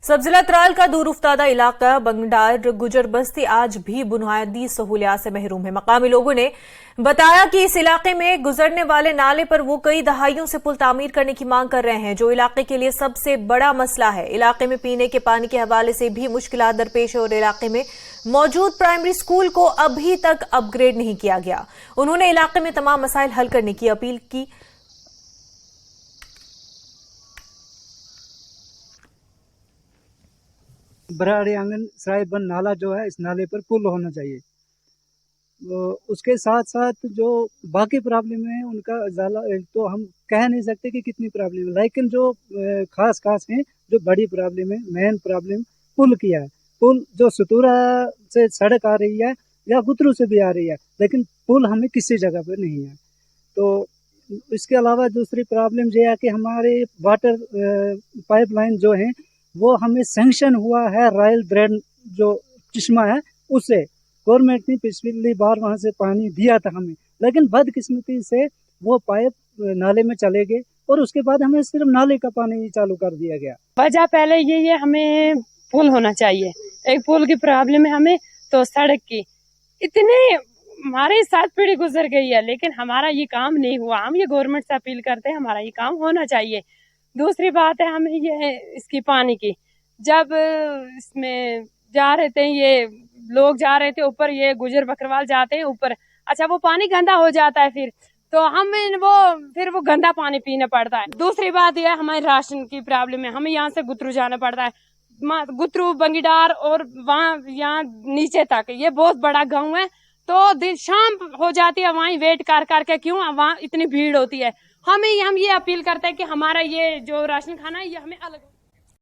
सबजिला त्राल का दूर उफ्तादा इलाका बंगडार गुजर बस्ती आज भी बुनियादी सहूलियात से महरूम है। मकामी लोगों ने बताया कि इस इलाके में गुजरने वाले नाले पर वो कई दहाइयों से पुल तामीर करने की मांग कर रहे हैं, जो इलाके के लिए सबसे बड़ा मसला है। इलाके में पीने के पानी के हवाले से भी मुश्किलात दरपेश है और इलाके में मौजूद प्राइमरी स्कूल को अभी तक अपग्रेड नहीं किया गया। उन्होंने इलाके में तमाम मसाइल हल करने की अपील की। बराड़े आंगन सराय बन नाला जो है, इस नाले पर पुल होना चाहिए। उसके साथ साथ जो बाकी प्रॉब्लम है उनका इजाला तो हम कह नहीं सकते कि कितनी प्रॉब्लम है, लेकिन जो खास है, जो बड़ी प्रॉब्लम है, मेन प्रॉब्लम पुल की है। पुल जो सतूरा से सड़क आ रही है या गुतरू से भी आ रही है, लेकिन पुल हमें किसी जगह पर नहीं है। तो इसके अलावा दूसरी प्रॉब्लम ये है कि हमारे वाटर पाइपलाइन जो है वो हमें सैंक्शन हुआ है रॉयल ब्रेड जो चश्मा है उससे। गवर्नमेंट ने पिछली बार वहां से पानी दिया था हमें, लेकिन बदकिस्मती से वो पाइप नाले में चले गए और उसके बाद हमें सिर्फ नाले का पानी चालू कर दिया गया। वजह पहले ये हमें पुल होना चाहिए। एक पुल की प्रॉब्लम है हमें, तो सड़क की इतने हमारे 7 पीढ़ी गुजर गई है, लेकिन हमारा ये काम नहीं हुआ। हम ये गवर्नमेंट से अपील करते हैं, हमारा ये काम होना चाहिए। दूसरी बात है हमें ये इसकी पानी की, जब इसमें जा रहे थे, ये लोग जा रहे थे ऊपर, ये गुजर बकरवाल जाते हैं ऊपर, अच्छा वो पानी गंदा हो जाता है, फिर तो हमें वो गंदा पानी पीना पड़ता है। दूसरी बात यह हमारे राशन की प्रॉब्लम है, हमें यहाँ से गुतरू जाना पड़ता है, गुतरू बंगीडार और वहाँ यहाँ नीचे तक, ये बहुत बड़ा गांव है। तो दिन शाम हो जाती है, वहीं वेट कर करके क्यों वहाँ इतनी भीड़ होती है। हम ये अपील करते हैं कि हमारा ये जो राशन खाना है ये हमें अलग